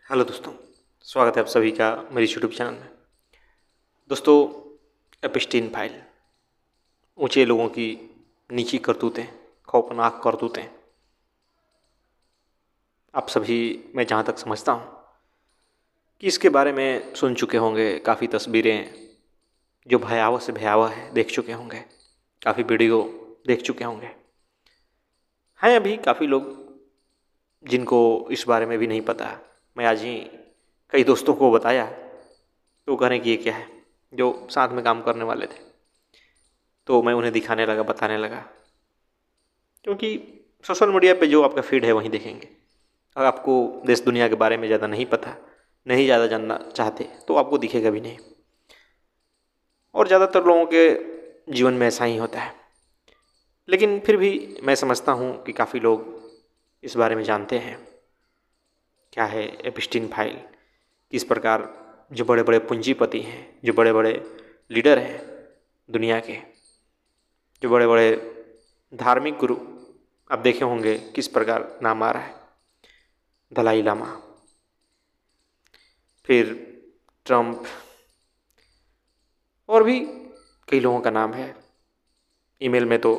Hello दोस्तों, स्वागत है आप सभी का मेरी यूट्यूब चैनल में। दोस्तों, एपिस्टीन फाइल, ऊंचे लोगों की नीची करतूतें, खौफनाक करतूतें। आप सभी, मैं जहाँ तक समझता हूँ कि इसके बारे में सुन चुके होंगे। काफ़ी तस्वीरें जो भयावह से भयावह है देख चुके होंगे, काफ़ी वीडियो देख चुके होंगे। हैं अभी काफ़ी लोग जिनको इस बारे में भी नहीं पता। मैं आज ही कई दोस्तों को बताया तो वो कह रहे हैं कि ये क्या है, जो साथ में काम करने वाले थे। तो मैं उन्हें दिखाने लगा, बताने लगा, क्योंकि सोशल मीडिया पे जो आपका फीड है वहीं देखेंगे। अगर आपको देश दुनिया के बारे में ज़्यादा नहीं पता, नहीं ज़्यादा जानना चाहते, तो आपको दिखेगा भी नहीं। और ज़्यादातर लोगों के जीवन में ऐसा ही होता है। लेकिन फिर भी मैं समझता हूँ कि काफ़ी लोग इस बारे में जानते हैं क्या है एपिस्टीन फाइल। किस प्रकार जो बड़े बड़े पूंजीपति हैं, जो बड़े बड़े लीडर हैं दुनिया के, जो बड़े बड़े धार्मिक गुरु, आप देखे होंगे किस प्रकार नाम आ रहा है। दलाई लामा, फिर ट्रम्प, और भी कई लोगों का नाम है। ईमेल में तो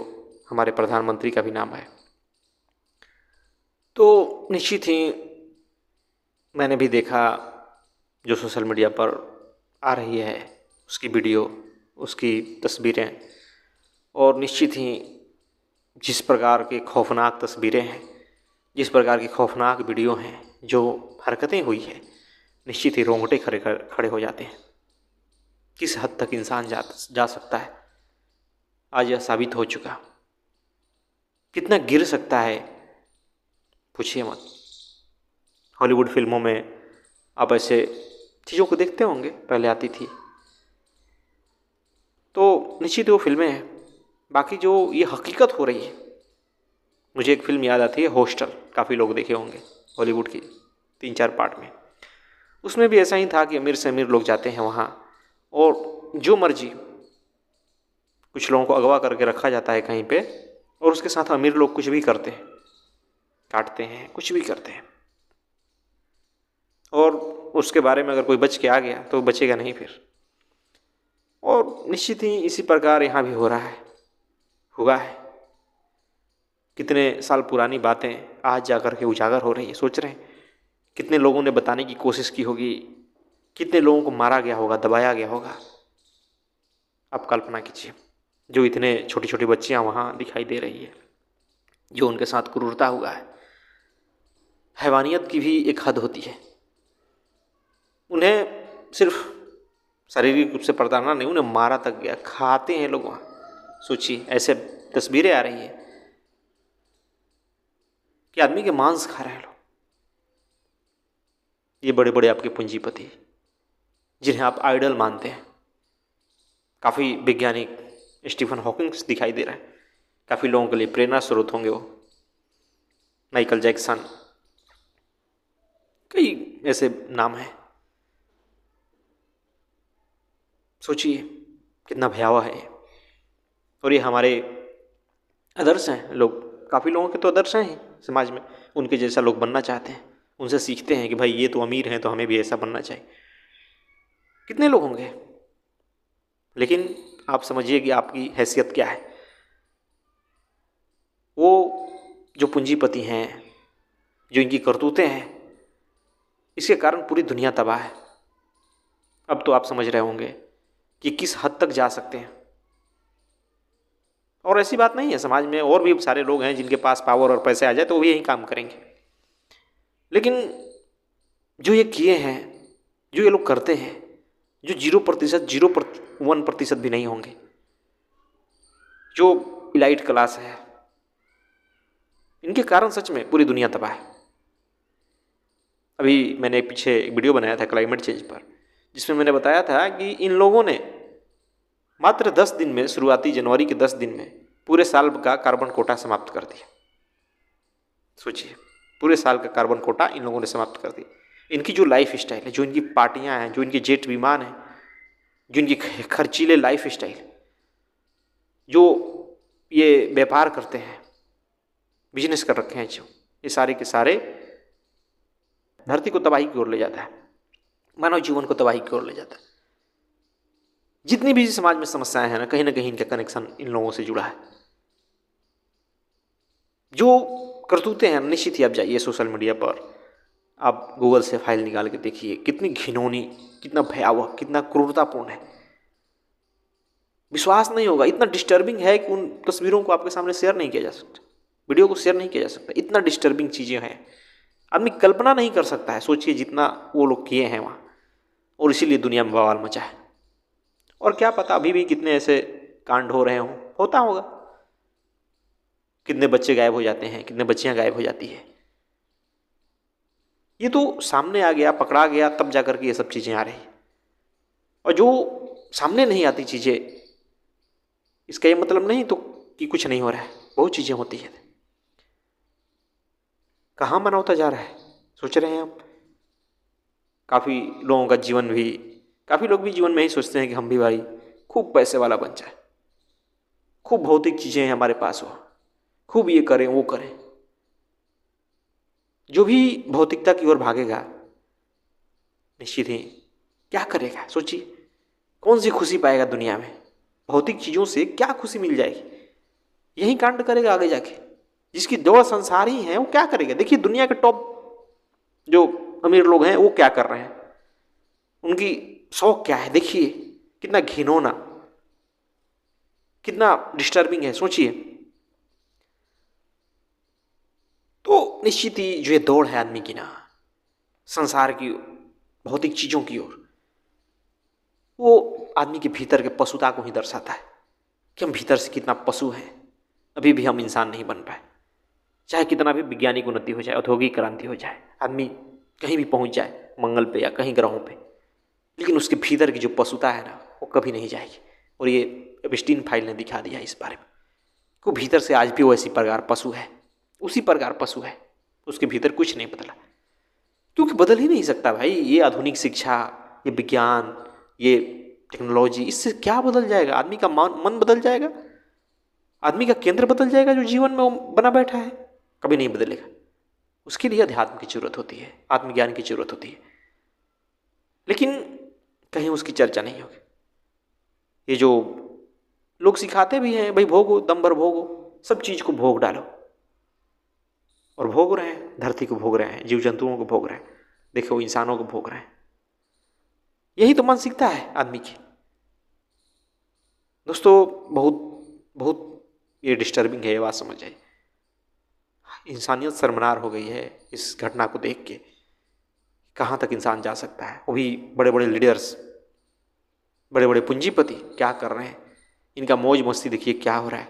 हमारे प्रधानमंत्री का भी नाम है। तो निश्चित ही मैंने भी देखा जो सोशल मीडिया पर आ रही है उसकी वीडियो, उसकी तस्वीरें, और निश्चित ही जिस प्रकार के खौफनाक तस्वीरें हैं, जिस प्रकार की खौफनाक वीडियो हैं, जो हरकतें हुई है, निश्चित ही रोंगटे खड़े खड़े हो जाते हैं। किस हद तक इंसान जा सकता है, आज यह साबित हो चुका। कितना गिर सकता है, पूछिए मत। हॉलीवुड फिल्मों में आप ऐसे चीज़ों को देखते होंगे, पहले आती थी, तो निश्चित वो फिल्में हैं। बाकी जो ये हकीकत हो रही है, मुझे एक फिल्म याद आती है, हॉस्टल। काफ़ी लोग देखे होंगे, हॉलीवुड की, 3-4 पार्ट में। उसमें भी ऐसा ही था कि अमीर से अमीर लोग जाते हैं वहाँ, और जो मर्जी, कुछ लोगों को अगवा करके रखा जाता है कहीं पे, और उसके साथ अमीर लोग कुछ भी करते हैं, काटते हैं, कुछ भी करते हैं। और उसके बारे में अगर कोई बच के आ गया तो बचेगा नहीं फिर। और निश्चित ही इसी प्रकार यहाँ भी हो रहा है, हुआ है। कितने साल पुरानी बातें आज जा कर के उजागर हो रही है। सोच रहे हैं कितने लोगों ने बताने की कोशिश की होगी, कितने लोगों को मारा गया होगा, दबाया गया होगा। आप कल्पना कीजिए, जो इतने छोटी छोटी बच्चियां वहाँ दिखाई दे रही है, जो उनके साथ क्रूरता हुआ है। हैवानियत की भी एक हद होती है। उन्हें सिर्फ शारीरिक रूप से प्रताड़ना नहीं, उन्हें मारा तक गया, खाते हैं लोग वहाँ। सोचिए, ऐसे तस्वीरें आ रही है कि आदमी के मांस खा रहे हैं लोग। ये बड़े बड़े आपके पूंजीपति, जिन्हें आप आइडल मानते हैं। काफ़ी वैज्ञानिक स्टीफन हॉकिंग्स दिखाई दे रहे हैं, काफ़ी लोगों के लिए प्रेरणा स्रोत होंगे वो। माइकल जैक्सन, कई ऐसे नाम हैं। सोचिए कितना भयावह है ये। और ये हमारे आदर्श हैं। लोग, काफ़ी लोगों के तो आदर्श हैं समाज में, उनके जैसा लोग बनना चाहते हैं, उनसे सीखते हैं कि भाई ये तो अमीर हैं तो हमें भी ऐसा बनना चाहिए। कितने लोग होंगे, लेकिन आप समझिए कि आपकी हैसियत क्या है। वो जो पूंजीपति हैं, जो इनकी करतूतें हैं, इसके कारण पूरी दुनिया तबाह है। अब तो आप समझ रहे होंगे कि किस हद तक जा सकते हैं। और ऐसी बात नहीं है, समाज में और भी सारे लोग हैं जिनके पास पावर और पैसे आ जाए तो वो भी यही काम करेंगे। लेकिन जो ये किए हैं, जो ये लोग करते हैं, जो 0%, 0.1% भी नहीं होंगे, जो इलाइट क्लास है, इनके कारण सच में पूरी दुनिया तबाह है। अभी मैंने पीछे एक वीडियो बनाया था क्लाइमेट चेंज पर, जिसमें मैंने बताया था कि इन लोगों ने मात्र 10 दिन में, शुरुआती जनवरी के 10 दिन में, पूरे साल का कार्बन कोटा समाप्त कर दिया। सोचिए, पूरे साल का कार्बन कोटा इन लोगों ने समाप्त कर दिया। इनकी जो लाइफ स्टाइल है, जो इनकी पार्टियां हैं, जो इनके जेट विमान हैं, जो इनकी खर्चीले लाइफ स्टाइल, जो ये व्यापार करते हैं, बिजनेस कर रखे हैं, जो ये सारे के सारे धरती को तबाही की ओर ले जाता है, मानव जीवन को तबाही की ओर ले जाता है। जितनी भी समाज में समस्याएं हैं ना कहीं इनका कनेक्शन इन लोगों से जुड़ा है। जो करतूते हैं, निश्चित ही आप जाइए सोशल मीडिया पर, आप गूगल से फाइल निकाल के देखिए, कितनी घिनौनी, कितना भयावह, कितना क्रूरतापूर्ण है। विश्वास नहीं होगा, इतना डिस्टर्बिंग है कि उन तस्वीरों को आपके सामने शेयर नहीं किया जा सकता, वीडियो को शेयर नहीं किया जा सकता। इतना डिस्टर्बिंग चीज़ें हैं, आदमी कल्पना नहीं कर सकता है। सोचिए जितना वो लोग किए हैं वहाँ, और इसीलिए दुनिया में बवाल मचा है। और क्या पता अभी भी कितने ऐसे कांड हो रहे हों, होता होगा। कितने बच्चे गायब हो जाते हैं, कितने बच्चियां गायब हो जाती है। ये तो सामने आ गया, पकड़ा गया, तब जाकर के ये सब चीज़ें आ रही। और जो सामने नहीं आती चीज़ें, इसका ये मतलब नहीं तो कि कुछ नहीं हो रहा है, बहुत चीज़ें होती है। कहाँ मनौता जा रहा है, सोच रहे हैं आप? काफ़ी लोगों का जीवन भी, काफ़ी लोग भी जीवन में ही सोचते हैं कि हम भी भाई खूब पैसे वाला बन जाए, खूब भौतिक चीज़ें हमारे पास हो, खूब ये करें वो करें। जो भी भौतिकता की ओर भागेगा निश्चित ही क्या करेगा, सोचिए कौन सी खुशी पाएगा दुनिया में? भौतिक चीज़ों से क्या खुशी मिल जाएगी? यही कांड करेगा आगे जाके। जिसकी दौड़ संसार ही है वो क्या करेगा? देखिए दुनिया के टॉप जो अमीर लोग हैं वो क्या कर रहे हैं, उनकी शौक क्या है, देखिए कितना घिनौना, कितना डिस्टर्बिंग है, सोचिए। तो निश्चित ही जो ये दौड़ है आदमी की ना संसार की भौतिक चीज़ों की ओर, वो आदमी के भीतर के पशुता को ही दर्शाता है कि हम भीतर से कितना पशु हैं, अभी भी हम इंसान नहीं बन पाए। चाहे कितना भी वैज्ञानिक उन्नति हो जाए, औद्योगिक क्रांति हो जाए, आदमी कहीं भी पहुंच जाए, मंगल पे या कहीं ग्रहों पे, लेकिन उसके भीतर की जो पशुता है ना वो कभी नहीं जाएगी। और ये एप्स्टीन फाइल ने दिखा दिया इस बारे में कि भीतर से आज भी वो इसी प्रकार पशु है, उसी प्रकार पशु है, उसके भीतर कुछ नहीं बदला। क्योंकि बदल ही नहीं सकता भाई। ये आधुनिक शिक्षा, ये विज्ञान, ये टेक्नोलॉजी, इससे क्या बदल जाएगा? आदमी का मन बदल जाएगा, आदमी का केंद्र बदल जाएगा जो जीवन में वो बना बैठा है? कभी नहीं बदलेगा। उसके लिए अध्यात्म की जरूरत होती है, आत्मज्ञान की जरूरत होती है, लेकिन कहीं उसकी चर्चा नहीं होगी। ये जो लोग सिखाते भी हैं भाई भोगो, दम भर भोगो, सब चीज को भोग डालो, और भोग रहे हैं, धरती को भोग रहे हैं, जीव जंतुओं को भोग रहे हैं, देखो इंसानों को भोग रहे हैं। यही तो मानसिकता है आदमी की दोस्तों। बहुत बहुत ये डिस्टर्बिंग है, ये बात समझ जाइए। इंसानियत शर्मनार हो गई है इस घटना को देख के। कहाँ तक इंसान जा सकता है? वो भी बड़े बड़े लीडर्स, बड़े बड़े पूंजीपति क्या कर रहे हैं, इनका मौज मस्ती देखिए क्या हो रहा है,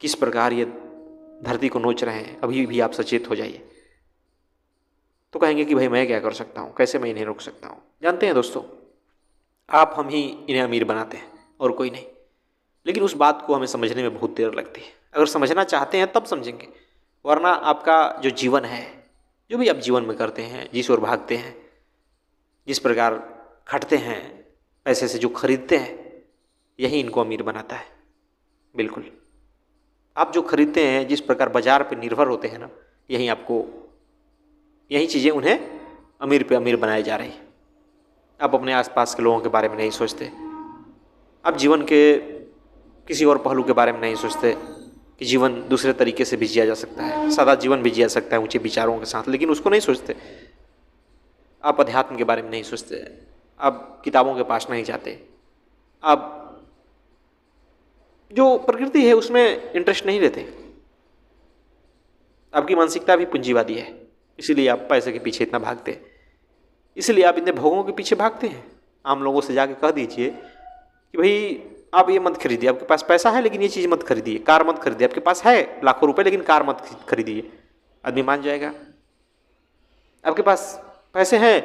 किस प्रकार ये धरती को नोच रहे हैं। अभी भी आप सचेत हो जाइए तो कहेंगे कि भाई मैं क्या कर सकता हूँ, कैसे मैं इन्हें रोक सकता हूँ। जानते हैं दोस्तों, आप हम ही इन्हें अमीर बनाते हैं और कोई नहीं। लेकिन उस बात को हमें समझने में बहुत देर लगती है। अगर समझना चाहते हैं तब समझेंगे, वरना आपका जो जीवन है, जो भी आप जीवन में करते हैं, जिस ओर भागते हैं, जिस प्रकार खटते हैं, पैसे से जो खरीदते हैं, यही इनको अमीर बनाता है। बिल्कुल, आप जो खरीदते हैं, जिस प्रकार बाजार पर निर्भर होते हैं ना, यही आपको, यही चीज़ें उन्हें अमीर पे अमीर बनाए जा रही है। आप अपने आसपास के लोगों के बारे में नहीं सोचते, आप जीवन के किसी और पहलू के बारे में नहीं सोचते कि जीवन दूसरे तरीके से भी जिया जा सकता है, सादा जीवन भी जिया सकता है ऊंचे विचारों के साथ, लेकिन उसको नहीं सोचते। आप अध्यात्म के बारे में नहीं सोचते, आप किताबों के पास नहीं जाते, आप जो प्रकृति है उसमें इंटरेस्ट नहीं लेते। आपकी मानसिकता भी पूंजीवादी है, इसीलिए आप पैसे के पीछे इतना भागते हैं, इसीलिए आप इतने भोगों के पीछे भागते हैं। आम लोगों से जाके कह दीजिए कि भाई आप ये मत खरीदिए, आपके पास पैसा है लेकिन ये चीज़ मत खरीदिए, कार मत खरीदिए, आपके पास है लाखों रुपए लेकिन कार मत खरीदिए, आदमी मान जाएगा। आपके पास पैसे हैं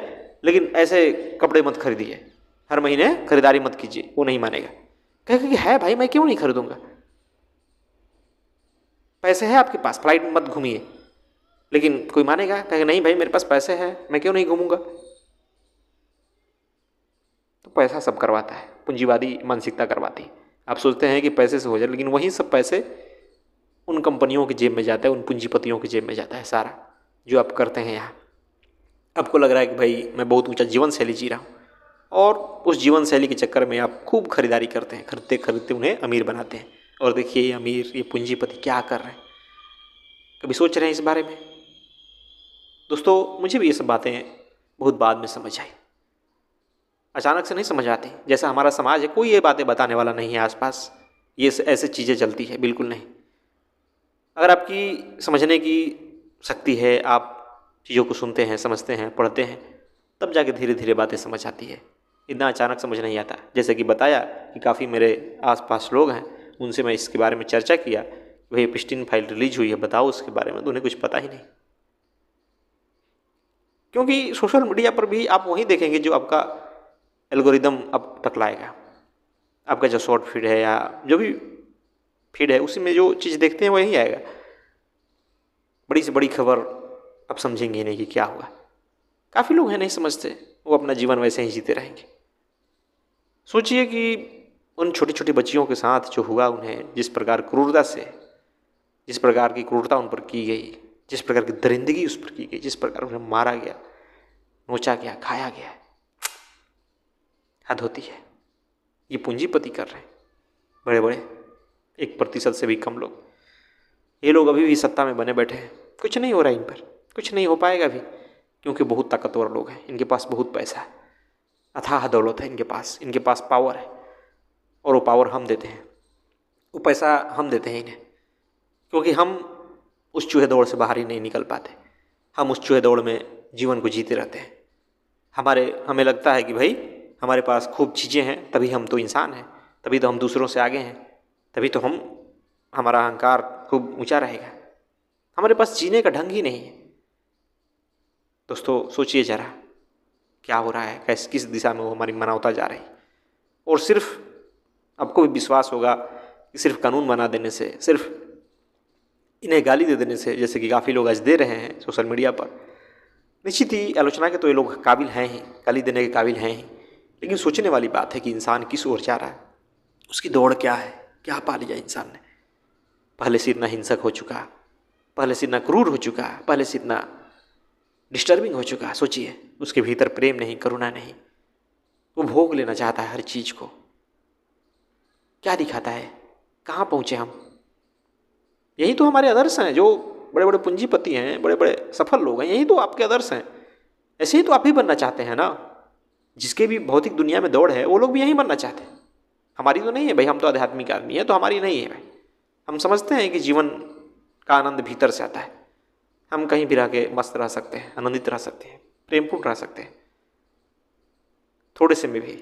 लेकिन ऐसे कपड़े मत खरीदिए, हर महीने खरीदारी मत कीजिए, वो नहीं मानेगा। कहेगा कि है भाई मैं क्यों नहीं खरीदूंगा, पैसे है आपके पास, फ्लाइट में मत घूमिए, लेकिन कोई मानेगा? कहेगा नहीं भाई मेरे पास पैसे हैं, मैं क्यों नहीं घूमूंगा। तो पैसा सब करवाता है, पूंजीवादी मानसिकता करवाती है। आप सोचते हैं कि पैसे से हो जाए, लेकिन वही सब पैसे उन कंपनियों की जेब में जाता है, उन पूंजीपतियों की जेब में जाता है सारा, जो आप करते हैं यहाँ। आपको लग रहा है कि भाई मैं बहुत ऊंचा जीवन शैली जी रहा हूँ, और उस जीवन शैली के चक्कर में आप खूब खरीदारी करते हैं, खरीदते खरीदते उन्हें अमीर बनाते हैं। और देखिए ये अमीर, ये पूंजीपति क्या कर रहे हैं, कभी सोच रहे हैं इस बारे में? दोस्तों मुझे भी ये सब बातें बहुत बाद में समझ आई, अचानक से नहीं समझ आती। जैसा हमारा समाज है, कोई ये बातें बताने वाला नहीं है आसपास, ये ऐसे चीज़ें चलती है, बिल्कुल नहीं। अगर आपकी समझने की शक्ति है, आप चीज़ों को सुनते हैं, समझते हैं, पढ़ते हैं, तब जाके धीरे धीरे बातें समझ आती है। इतना अचानक समझ नहीं आता। जैसे कि बताया कि काफ़ी मेरे आसपास लोग हैं, उनसे मैं इसके बारे में चर्चा किया, भाई एप्स्टीन फाइल रिलीज हुई है, बताओ उसके बारे में, तो उन्हें कुछ पता ही नहीं। क्योंकि सोशल मीडिया पर भी आप वही देखेंगे जो आपका एल्गोरिदम अब तक लाएगा। आपका जो शॉर्ट फीड है या जो भी फीड है, उसी में जो चीज़ देखते हैं वही आएगा। बड़ी से बड़ी खबर आप समझेंगे नहीं कि क्या हुआ। काफ़ी लोग हैं नहीं समझते, वो अपना जीवन वैसे ही जीते रहेंगे। सोचिए कि उन छोटी छोटी बच्चियों के साथ जो हुआ, उन्हें जिस प्रकार क्रूरता से, जिस प्रकार की क्रूरता उन पर की गई, जिस प्रकार की दरिंदगी उस पर की गई, जिस प्रकार उन्हें मारा गया, नोचा गया, खाया गया, हद होती है। ये पूंजीपति कर रहे हैं, बड़े बड़े 1% से भी कम लोग। ये लोग अभी भी सत्ता में बने बैठे हैं, कुछ नहीं हो रहा है इन पर, कुछ नहीं हो पाएगा भी, क्योंकि बहुत ताकतवर लोग हैं, इनके पास बहुत पैसा है, अथाह दौलत है इनके पास पावर है, और वो पावर हम देते हैं, वो पैसा हम देते हैं इन्हें, क्योंकि हम उस चूहे दौड़ से बाहर ही नहीं निकल पाते। हम उस चूहे दौड़ में जीवन को जीते रहते हैं। हमें लगता है कि भाई हमारे पास खूब चीज़ें हैं, तभी हम तो इंसान हैं, तभी तो हम दूसरों से आगे हैं, तभी तो हमारा अहंकार खूब ऊंचा रहेगा। हमारे पास जीने का ढंग ही नहीं है। दोस्तों सोचिए जरा, क्या हो रहा है, किस दिशा में वो हमारी मानवता जा रही। और सिर्फ आपको भी विश्वास होगा कि सिर्फ कानून बना देने से, सिर्फ इन्हें गाली दे देने से, जैसे कि काफ़ी लोग आज दे रहे हैं सोशल मीडिया पर, निश्चित ही आलोचना के तो ये लोग काबिल हैं ही, गाली देने के काबिल हैं ही, लेकिन सोचने वाली बात है कि इंसान किस ओर जा रहा है, उसकी दौड़ क्या है, क्या पा लिया इंसान ने। पहले से इतना हिंसक हो चुका, पहले से इतना क्रूर हो चुका, पहले से इतना डिस्टर्बिंग हो चुका। सोचिए, उसके भीतर प्रेम नहीं, करुणा नहीं, वो भोग लेना चाहता है हर चीज़ को। क्या दिखाता है, कहाँ पहुँचे हम? यही तो हमारे आदर्श हैं, जो बड़े बड़े पूंजीपति हैं, बड़े बड़े सफल लोग हैं, यही तो आपके आदर्श हैं। ऐसे ही तो आप भी बनना चाहते हैं ना। जिसके भी भौतिक दुनिया में दौड़ है, वो लोग भी यही बनना चाहते हैं। हमारी तो नहीं है भाई, हम तो आध्यात्मिक आदमी है, तो हमारी नहीं है भाई। हम समझते हैं कि जीवन का आनंद भीतर से आता है। हम कहीं भी रह के मस्त रह सकते हैं, आनंदित रह सकते हैं, प्रेमपूर्ण रह सकते हैं, थोड़े से में भी।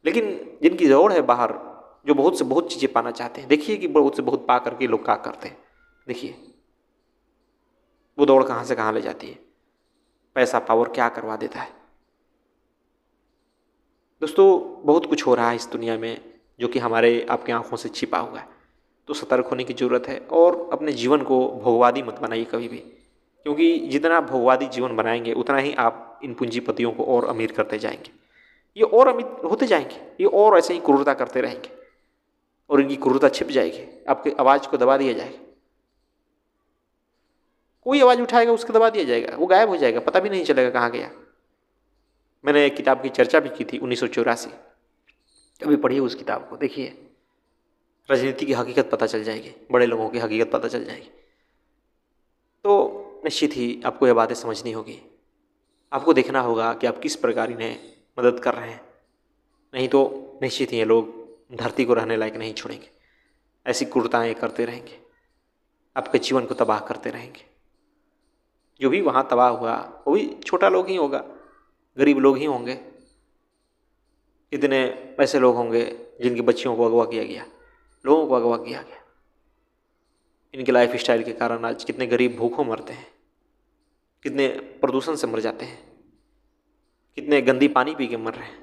लेकिन जिनकी दौड़ है बाहर, जो बहुत से बहुत चीज़ें पाना चाहते हैं, देखिए कि बहुत से बहुत पा करके लोग क्या करते हैं। देखिए वो दौड़ कहाँ से कहाँ ले जाती है, पैसा पावर क्या करवा देता है। दोस्तों बहुत कुछ हो रहा है इस दुनिया में जो कि हमारे आपके आंखों से छिपा हुआ है, तो सतर्क होने की ज़रूरत है। और अपने जीवन को भोगवादी मत बनाइए कभी भी, क्योंकि जितना आप भोगवादी जीवन बनाएंगे उतना ही आप इन पूंजीपतियों को और अमीर करते जाएंगे। ये और अमीर होते जाएंगे, ये और ऐसे ही क्रूरता करते रहेंगे, और इनकी क्रूरता छिप जाएगी, आपकी आवाज़ को दबा दिया जाएगा। कोई आवाज़ उठाएगा उसको दबा दिया जाएगा, वो गायब हो जाएगा, पता भी नहीं चलेगा कहाँ गया। मैंने एक किताब की चर्चा भी की थी, 1984। अभी पढ़िए उस किताब को, देखिए राजनीति की हकीकत पता चल जाएगी, बड़े लोगों की हकीकत पता चल जाएगी। तो निश्चित ही आपको यह बातें समझनी होगी। आपको देखना होगा कि आप किस प्रकार इन्हें मदद कर रहे हैं, नहीं तो निश्चित ही ये लोग धरती को रहने लायक नहीं छोड़ेंगे। ऐसी क्रूरताएँ करते रहेंगे, आपके जीवन को तबाह करते रहेंगे। जो भी वहाँ तबाह हुआ वो भी छोटा लोग ही होगा, गरीब लोग ही होंगे। कितने ऐसे लोग होंगे जिनकी बच्चियों को अगवा किया गया, लोगों को अगवा किया गया। इनके लाइफ स्टाइल के कारण आज कितने गरीब भूखों मरते हैं, कितने प्रदूषण से मर जाते हैं, कितने गंदी पानी पी के मर रहे हैं,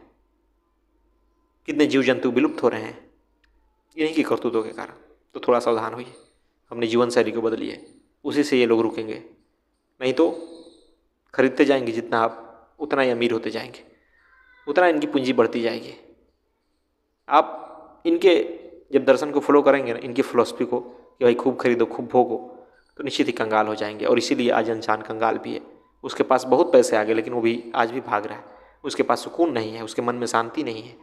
कितने जीव जंतु विलुप्त हो रहे हैं इन्हीं की करतूतों के कारण। तो थोड़ा सावधान होइए, अपनी जीवन शैली को बदलिए, उसी से ये लोग रुकेंगे। नहीं तो खरीदते जाएंगे जितना आप, उतना ही अमीर होते जाएंगे, उतना इनकी पूंजी बढ़ती जाएगी। आप इनके जब दर्शन को फॉलो करेंगे ना, इनकी फिलॉसफी को कि भाई खूब खरीदो खूब भोगो, तो निश्चित ही कंगाल हो जाएंगे। और इसीलिए आज इंसान कंगाल भी है, उसके पास बहुत पैसे आ गए लेकिन वो भी आज भी भाग रहा है, उसके पास सुकून नहीं है, उसके मन में शांति नहीं है।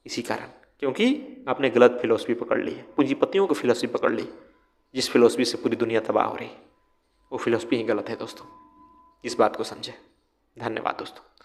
इसी कारण, क्योंकि आपने गलत फिलॉसफी पकड़ ली है, पूंजीपतियों की फिलॉसफी पकड़ ली, जिस फिलॉसफी से पूरी दुनिया तबाह हो रही, वो फिलॉसफी ही गलत है दोस्तों। इस बात को समझे। धन्यवाद दोस्तों।